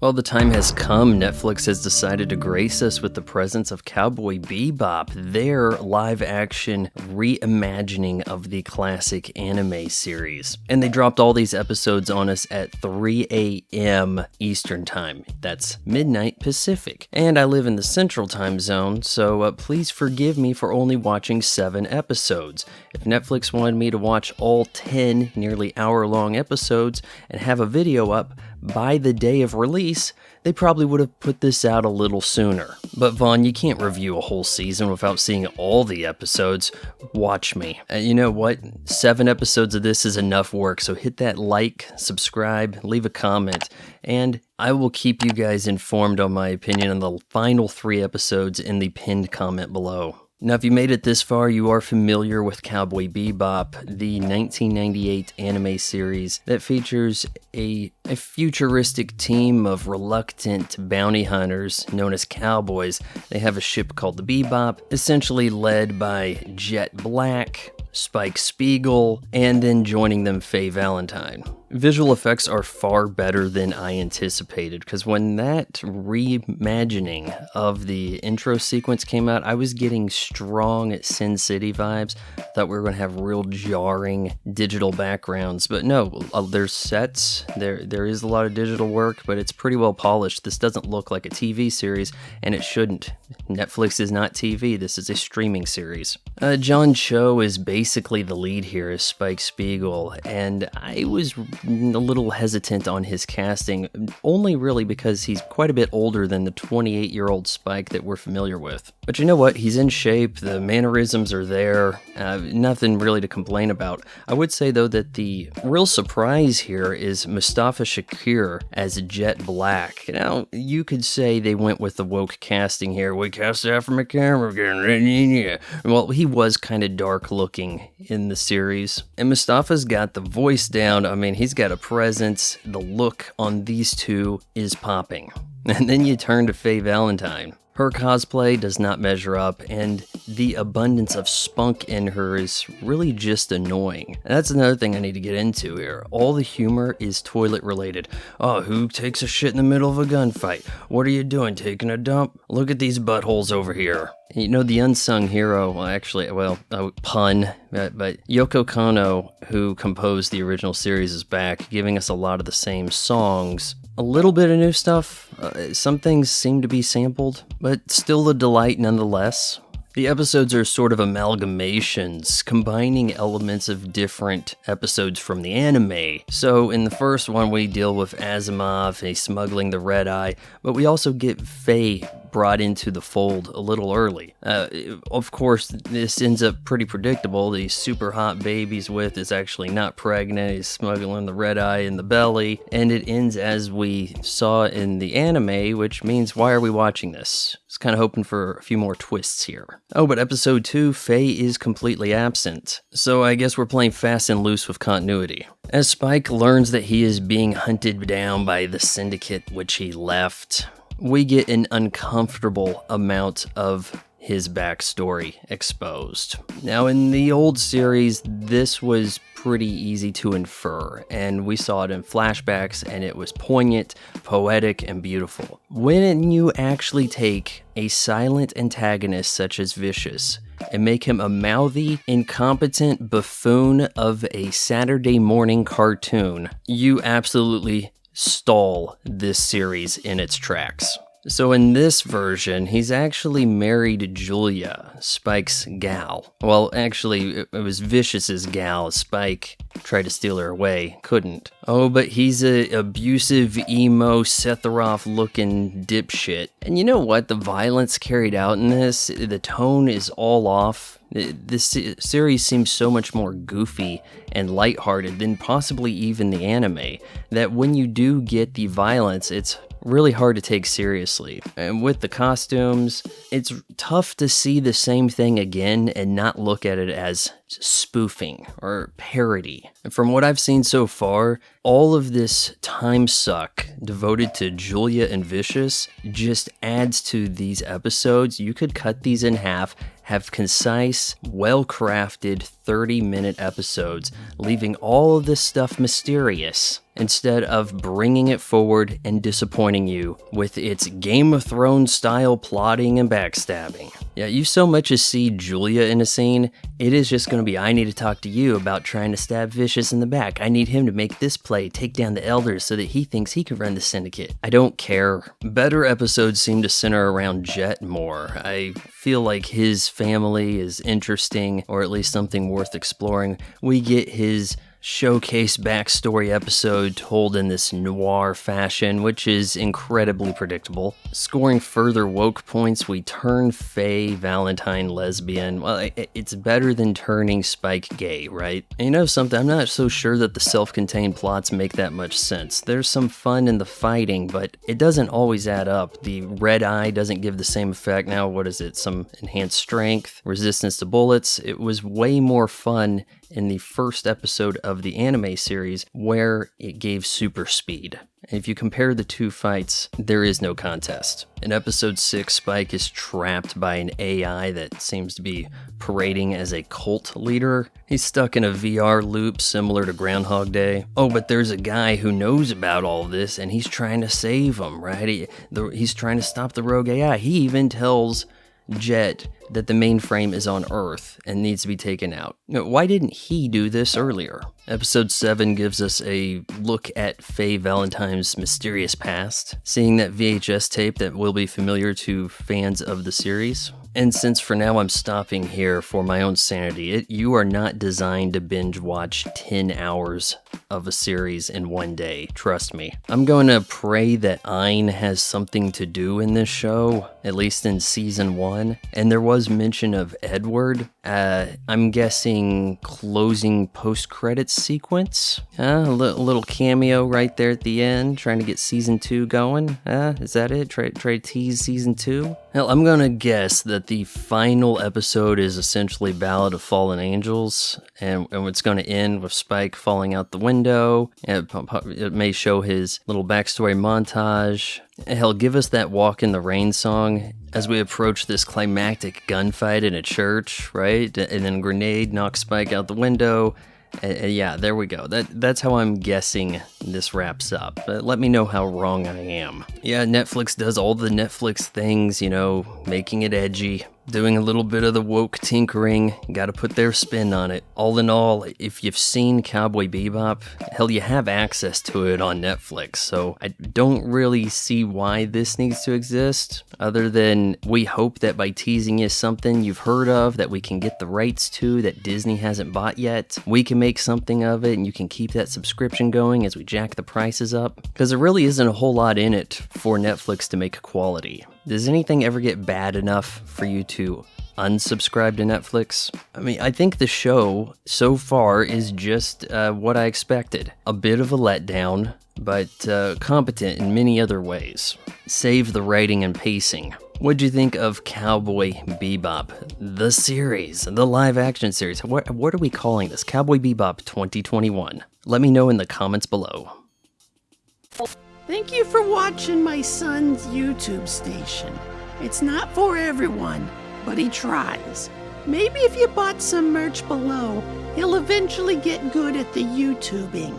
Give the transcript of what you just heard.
Well, the time has come. Netflix has decided to grace us with the presence of Cowboy Bebop, their live-action reimagining of the classic anime series. And they dropped all these episodes on us at 3 a.m. Eastern Time. That's midnight Pacific. And I live in the Central Time Zone, so please forgive me for only watching 7 episodes. If Netflix wanted me to watch all 10 nearly hour-long episodes and have a video up by the day of release, they probably would have put this out a little sooner. But Vaughn, you can't review a whole season without seeing all the episodes. Watch me. You know what? 7 episodes of this is enough work, so hit that like, subscribe, leave a comment, and I will keep you guys informed on my opinion on the final 3 episodes in the pinned comment below. Now, if you made it this far, you are familiar with Cowboy Bebop, the 1998 anime series that features a futuristic team of reluctant bounty hunters known as cowboys. They have a ship called the Bebop, essentially led by Jet Black, Spike Spiegel, and then joining them Faye Valentine. Visual effects are far better than I anticipated, because when that reimagining of the intro sequence came out, I was getting strong Sin City vibes. Thought we were going to have real jarring digital backgrounds, but no, there's sets, there is a lot of digital work, but it's pretty well polished. This doesn't look like a TV series, and it shouldn't. Netflix is not TV, this is a streaming series. John Cho is basically the lead here as Spike Spiegel, and I was a little hesitant on his casting, only really because he's quite a bit older than the 28-year-old Spike that we're familiar with. But you know what? He's in shape, the mannerisms are there, nothing really to complain about. I would say, though, that the real surprise here is Mustafa Shakir as Jet Black. Now, you could say they went with the woke casting here. We cast that from a camera again. Well, he was kind of dark looking in the series. And Mustafa's got the voice down. I mean, he's got a presence. The look on these two is popping. And then you turn to Faye Valentine. Her cosplay does not measure up, and the abundance of spunk in her is really just annoying. And that's another thing I need to get into here. All the humor is toilet related. Oh, who takes a shit in the middle of a gunfight? What are you doing, taking a dump? Look at these buttholes over here. You know, the unsung hero, pun, but Yoko Kanno, who composed the original series, is back, giving us a lot of the same songs. A little bit of new stuff, some things seem to be sampled, but still a delight nonetheless. The episodes are sort of amalgamations, combining elements of different episodes from the anime. So in the first one, we deal with Asimov, smuggling the red eye, but we also get Faye brought into the fold a little early. Of course, this ends up pretty predictable. The super hot baby he's with is actually not pregnant. He's smuggling the red eye in the belly, and it ends as we saw in the anime, which means why are we watching this? Just kind of hoping for a few more twists here. Oh, but episode 2, Faye is completely absent. So I guess we're playing fast and loose with continuity. As Spike learns that he is being hunted down by the syndicate which he left, we get an uncomfortable amount of his backstory exposed. Now, in the old series, this was pretty easy to infer, and we saw it in flashbacks, and it was poignant, poetic, and beautiful. When you actually take a silent antagonist such as Vicious and make him a mouthy, incompetent buffoon of a Saturday morning cartoon, you absolutely stall this series in its tracks. So in this version, he's actually married to Julia, Spike's gal. Well, actually, it was Vicious's gal. Spike tried to steal her away, couldn't. Oh, but he's a abusive, emo, Sephiroth-looking dipshit. And you know what? The violence carried out in this, the tone is all off. This series seems so much more goofy and lighthearted than possibly even the anime, that when you do get the violence, it's really hard to take seriously. And with the costumes, it's tough to see the same thing again and not look at it as spoofing or parody. And from what I've seen so far, all of this time suck devoted to Julia and Vicious just adds to these episodes. You could cut these in half, have concise, well-crafted 30-minute episodes, leaving all of this stuff mysterious, instead of bringing it forward and disappointing you with its Game of Thrones style plotting and backstabbing. Yeah, you so much as see Julia in a scene, it is just going to be, I need to talk to you about trying to stab Vicious in the back. I need him to make this play, take down the elders so that he thinks he can run the syndicate. I don't care. Better episodes seem to center around Jet more. I feel like his family is interesting, or at least something worth exploring. We get his showcase backstory episode told in this noir fashion, which is incredibly predictable. Scoring further woke points, we turn Faye Valentine lesbian. Well, it's better than turning Spike gay, right? And you know something, I'm not so sure that the self-contained plots make that much sense. There's some fun in the fighting, but it doesn't always add up. The red eye doesn't give the same effect. Now, what is it? Some enhanced strength, resistance to bullets. It was way more fun in the first episode of the anime series, where it gave super speed. And if you compare the two fights, there is no contest. In episode 6, Spike is trapped by an AI that seems to be parading as a cult leader. He's stuck in a VR loop similar to Groundhog Day. Oh, but there's a guy who knows about all this, and he's trying to save him, right? He's trying to stop the rogue AI. He even tells Jet that the mainframe is on Earth and needs to be taken out. Why didn't he do this earlier? Episode 7 gives us a look at Faye Valentine's mysterious past, seeing that VHS tape that will be familiar to fans of the series. And since for now I'm stopping here for my own sanity, you are not designed to binge watch 10 hours of a series in one day, trust me. I'm going to pray that Ein has something to do in this show, at least in season 1. And there was mention of Edward. I'm guessing closing post-credits sequence. A little cameo right there at the end, trying to get season 2 going. Is that it? Try to tease season 2? Hell, I'm going to guess that the final episode is essentially Ballad of Fallen Angels, and it's going to end with Spike falling out the window. It may show his little backstory montage. Hell, give us that Walk in the Rain song as we approach this climactic gunfight in a church, right? And then grenade knocks Spike out the window. Yeah, there we go. That's how I'm guessing this wraps up. Let me know how wrong I am. Yeah, Netflix does all the Netflix things, making it edgy, doing a little bit of the woke tinkering, gotta put their spin on it. All in all, if you've seen Cowboy Bebop, hell, you have access to it on Netflix, so I don't really see why this needs to exist, other than we hope that by teasing you something you've heard of, that we can get the rights to, that Disney hasn't bought yet, we can make something of it, and you can keep that subscription going as we jack the prices up, because there really isn't a whole lot in it for Netflix to make quality. Does anything ever get bad enough for you to unsubscribe to Netflix? I mean, I think the show so far is just what I expected. A bit of a letdown, but competent in many other ways. Save the writing and pacing. What'd you think of Cowboy Bebop, the series, the live action series? What are we calling this? Cowboy Bebop 2021. Let me know in the comments below. Thank you for watching my son's YouTube station. It's not for everyone, but he tries. Maybe if you bought some merch below, he'll eventually get good at the YouTubing.